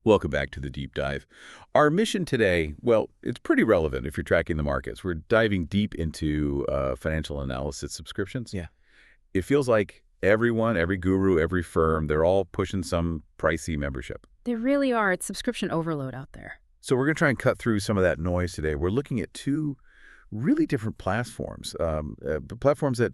Welcome back to the deep dive. Our mission today, well, it's pretty relevant if you're tracking the markets. We're diving deep into financial analysis subscriptions. Yeah. It feels like everyone, every guru, every firm, they're all pushing some pricey membership. They really are. It's subscription overload out there. So we're going to try and cut through some of that noise today. We're looking at two really different platforms, platforms that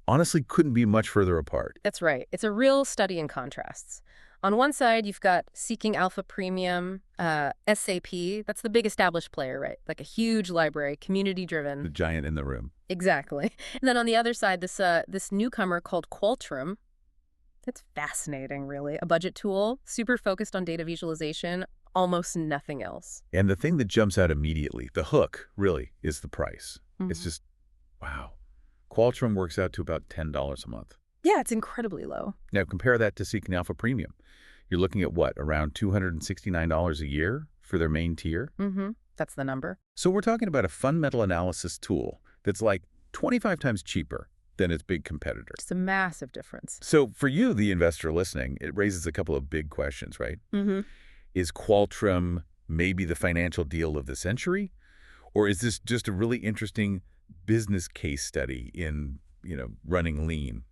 honestly couldn't be much further apart. That's right. It's a real study in contrasts. On one side, you've got Seeking Alpha Premium, SAP. That's the big established player, right? Like a huge library, community-driven. The giant in the room. Exactly. And then on the other side, this newcomer called Qualtrim. It's fascinating, really. A budget tool, super focused on data visualization, almost nothing else. And the thing that jumps out immediately, the hook, really, is the price. It's just, wow. Qualtrim works out to about $10 a month. Yeah, it's incredibly low. Now, compare that to Seeking Alpha Premium. You're looking at what, around $269 a year for their main tier? That's the number. So we're talking about a fundamental analysis tool that's like 25 times cheaper than its big competitor. It's a massive difference. So for you, the investor listening, it raises a couple of big questions, right? Is Qualtrim maybe the financial deal of the century? Or is this just a really interesting business case study in, running lean?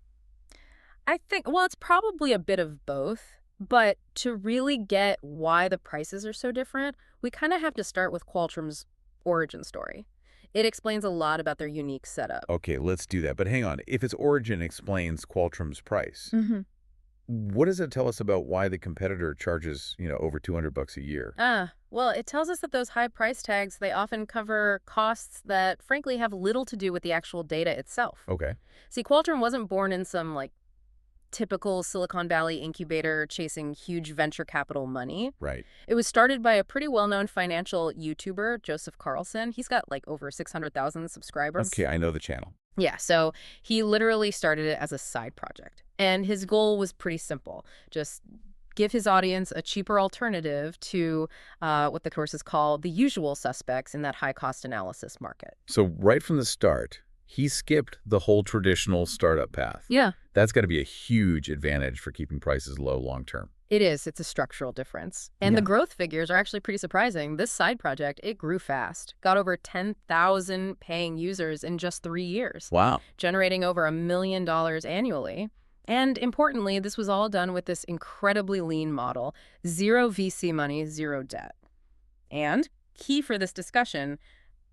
I think, well, it's probably a bit of both. But to really get why the prices are so different, we kind of have to start with Qualtrim's origin story. It explains a lot about their unique setup. Okay, let's do that. But hang on. If its origin explains Qualtrim's price, what does it tell us about why the competitor charges, over $200 a year? Well, it tells us that those high price tags, they often cover costs that, frankly, have little to do with the actual data itself. Okay. See, Qualtrim wasn't born in some, typical Silicon Valley incubator chasing huge venture capital money. Right. It was started by a pretty well-known financial YouTuber, Joseph Carlson. He's got over 600,000 subscribers. Okay, I know the channel. Yeah, so he literally started it as a side project. And his goal was pretty simple. Just give his audience a cheaper alternative to what the courses call the usual suspects in that high-cost analysis market. So right from the start, he skipped the whole traditional startup path. Yeah. That's got to be a huge advantage for keeping prices low long term. It is. It's a structural difference. And the growth figures are actually pretty surprising. This side project, it grew fast. Got over 10,000 paying users in just 3 years. Wow. Generating over $1 million annually. And importantly, this was all done with this incredibly lean model. Zero VC money, zero debt. And key for this discussion,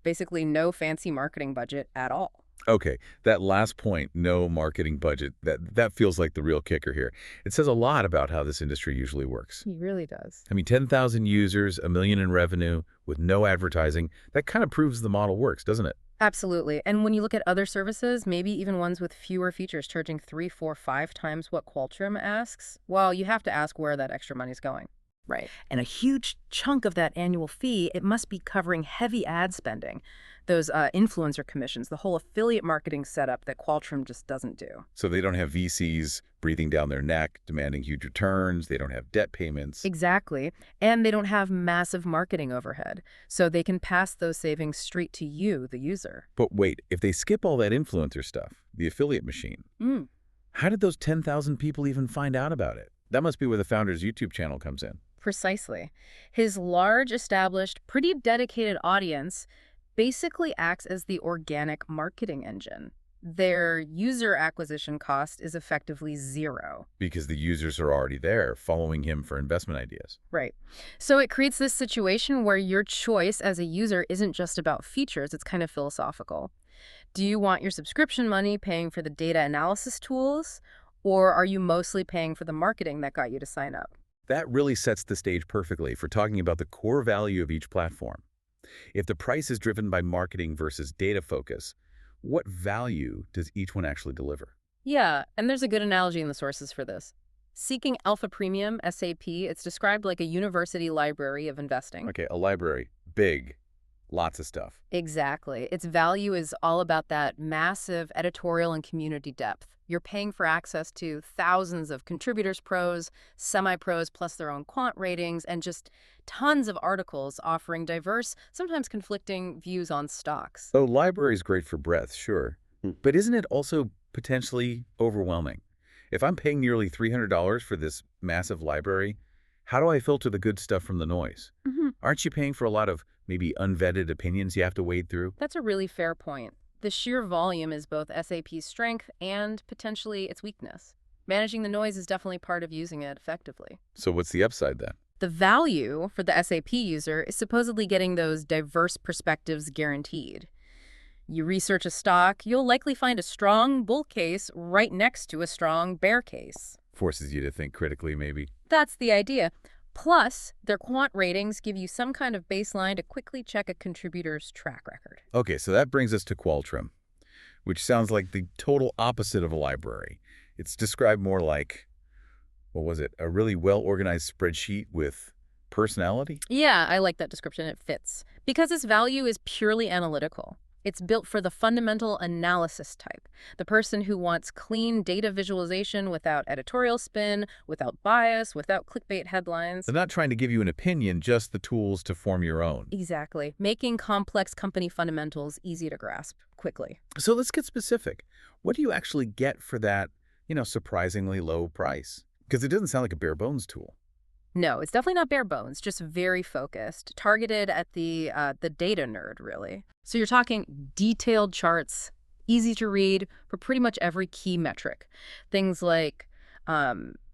basically no fancy marketing budget at all. Okay, that last point, no marketing budget, that feels like the real kicker here. It says a lot about how this industry usually works. He really does. I mean, 10,000 users, $1 million in revenue with no advertising, that kind of proves the model works, doesn't it? Absolutely. And when you look at other services, maybe even ones with fewer features charging 3, 4, 5 times what Qualtrim asks, well, you have to ask where that extra money's going. Right. And a huge chunk of that annual fee, it must be covering heavy ad spending, those influencer commissions, the whole affiliate marketing setup that Qualtrim just doesn't do. So they don't have VCs breathing down their neck, demanding huge returns. They don't have debt payments. Exactly. And they don't have massive marketing overhead. So they can pass those savings straight to you, the user. But wait, if they skip all that influencer stuff, the affiliate machine, how did those 10,000 people even find out about it? That must be where the founder's YouTube channel comes in. Precisely. His large, established, pretty dedicated audience basically acts as the organic marketing engine. Their user acquisition cost is effectively zero. Because the users are already there, following him for investment ideas. Right. So it creates this situation where your choice as a user isn't just about features, it's kind of philosophical. Do you want your subscription money paying for the data analysis tools, or are you mostly paying for the marketing that got you to sign up? That really sets the stage perfectly for talking about the core value of each platform. If the price is driven by marketing versus data focus, what value does each one actually deliver? Yeah, and there's a good analogy in the sources for this. Seeking Alpha Premium, SAP, it's described like a university library of investing. Okay, a library, big, lots of stuff. Exactly. Its value is all about that massive editorial and community depth. You're paying for access to thousands of contributors' pros, semi-pros, plus their own quant ratings, and just tons of articles offering diverse, sometimes conflicting views on stocks. So library's great for breadth, sure. But isn't it also potentially overwhelming? If I'm paying nearly $300 for this massive library, How do I filter the good stuff from the noise? Hmm. Aren't you paying for a lot of maybe unvetted opinions you have to wade through? That's a really fair point. The sheer volume is both SAP's strength and potentially its weakness. Managing the noise is definitely part of using it effectively. So what's the upside then? The value for the SAP user is supposedly getting those diverse perspectives guaranteed. You research a stock, you'll likely find a strong bull case right next to a strong bear case. Forces you to think critically, maybe. That's the idea. Plus, their quant ratings give you some kind of baseline to quickly check a contributor's track record. Okay, so that brings us to Qualtrim, which sounds like the total opposite of a library. It's described more like, what was it, a really well-organized spreadsheet with personality? Yeah, I like that description. It fits. Because its value is purely analytical. It's built for the fundamental analysis type, the person who wants clean data visualization without editorial spin, without bias, without clickbait headlines. They're not trying to give you an opinion, just the tools to form your own. Exactly. Making complex company fundamentals easy to grasp quickly. So let's get specific. What do you actually get for that, surprisingly low price? Because it doesn't sound like a bare bones tool. No, it's definitely not bare bones, just very focused, targeted at the data nerd, really. So you're talking detailed charts, easy to read for pretty much every key metric. Things like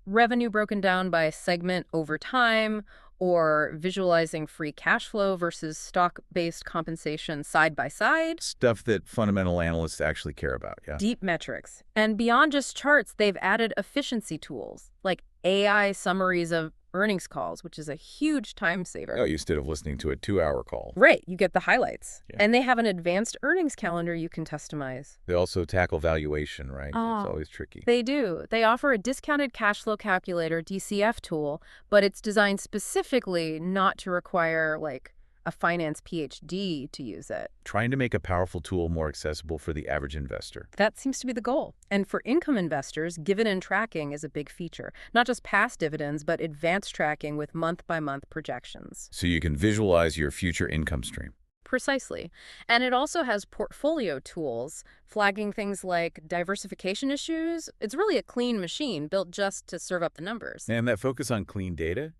revenue broken down by segment over time, or visualizing free cash flow versus stock-based compensation side by side. Stuff that fundamental analysts actually care about, yeah. Deep metrics. And beyond just charts, they've added efficiency tools like AI summaries of earnings calls, which is a huge time saver. Oh, instead of listening to a 2-hour call. Right, you get the highlights. Yeah. And they have an advanced earnings calendar you can customize. They also tackle valuation, right? It's always tricky. They do. They offer a discounted cash flow calculator, DCF tool, but it's designed specifically not to require, like, a finance PhD to use it. Trying to make a powerful tool more accessible for the average investor. That seems to be the goal. And for income investors, dividend tracking is a big feature. Not just past dividends, but advanced tracking with month-by-month projections. So you can visualize your future income stream. Precisely. And it also has portfolio tools, flagging things like diversification issues. It's really a clean machine built just to serve up the numbers. And that focus on clean data,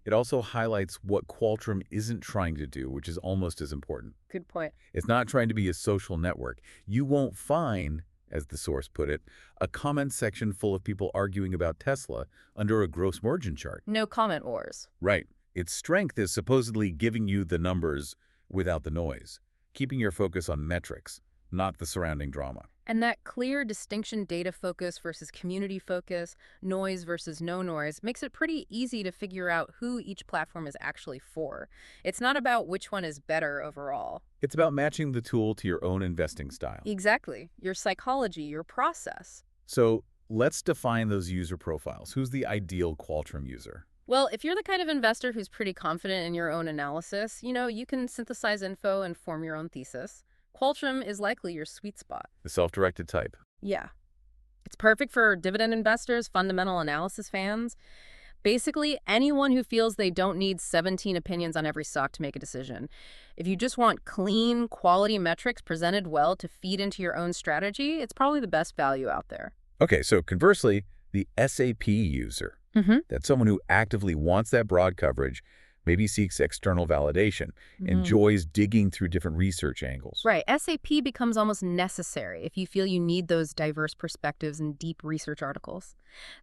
it also highlights what Qualtrim isn't trying to do, which is almost as important. Good point. It's not trying to be a social network. You won't find, as the source put it, a comment section full of people arguing about Tesla under a gross margin chart. No comment wars. Right. Its strength is supposedly giving you the numbers without the noise, keeping your focus on metrics, not the surrounding drama. And that clear distinction, data focus versus community focus, noise versus no noise, makes it pretty easy to figure out who each platform is actually for. It's not about which one is better overall. It's about matching the tool to your own investing style. Exactly. Your psychology, your process. So let's define those user profiles. Who's the ideal Qualtrim user? Well, if you're the kind of investor who's pretty confident in your own analysis, you can synthesize info and form your own thesis. Qualtrim is likely your sweet spot. The self-directed type. Yeah. It's perfect for dividend investors, fundamental analysis fans. Basically, anyone who feels they don't need 17 opinions on every stock to make a decision. If you just want clean, quality metrics presented well to feed into your own strategy, it's probably the best value out there. Okay, so conversely, the SAP user. That's someone who actively wants that broad coverage, maybe seeks external validation, enjoys digging through different research angles. Right. SAP becomes almost necessary if you feel you need those diverse perspectives and deep research articles.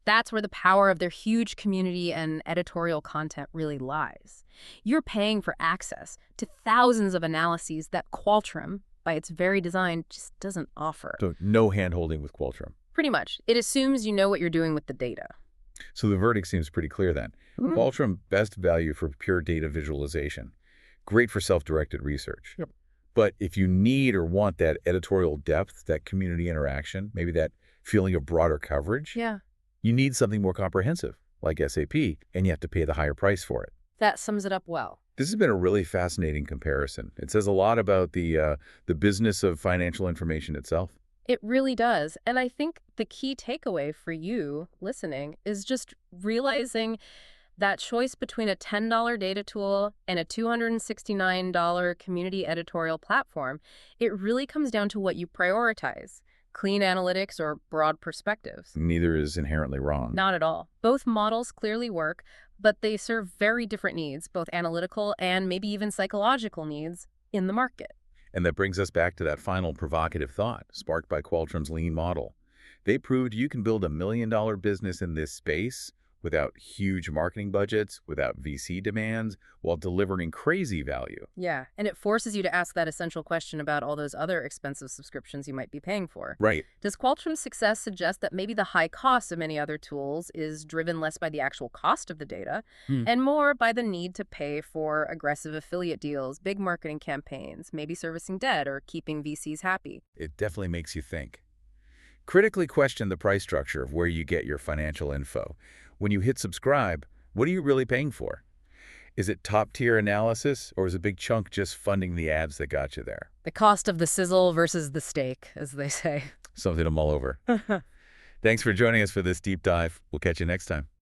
That's where the power of their huge community and editorial content really lies. You're paying for access to thousands of analyses that Qualtrim, by its very design, just doesn't offer. So no hand-holding with Qualtrim. Pretty much. It assumes you know what you're doing with the data. So the verdict seems pretty clear then. Qualtrim, best value for pure data visualization. Great for self-directed research. Yep. But if you need or want that editorial depth, that community interaction, maybe that feeling of broader coverage, you need something more comprehensive, like SAP, and you have to pay the higher price for it. That sums it up well. This has been a really fascinating comparison. It says a lot about the business of financial information itself. It really does. And I think the key takeaway for you listening is just realizing that choice between a $10 data tool and a $269 community editorial platform, it really comes down to what you prioritize, clean analytics or broad perspectives. Neither is inherently wrong. Not at all. Both models clearly work, but they serve very different needs, both analytical and maybe even psychological needs in the market. And that brings us back to that final provocative thought, sparked by Qualtrim's lean model. They proved you can build $1 million business in this space without huge marketing budgets, without VC demands, while delivering crazy value. Yeah, and it forces you to ask that essential question about all those other expensive subscriptions you might be paying for. Right. Does Qualtrim's success suggest that maybe the high cost of many other tools is driven less by the actual cost of the data Hmm. and more by the need to pay for aggressive affiliate deals, big marketing campaigns, maybe servicing debt or keeping VCs happy? It definitely makes you think. Critically question the price structure of where you get your financial info. When you hit subscribe, what are you really paying for? Is it top-tier analysis, or is a big chunk just funding the ads that got you there? The cost of the sizzle versus the steak, as they say. Something to mull over. Thanks for joining us for this deep dive. We'll catch you next time.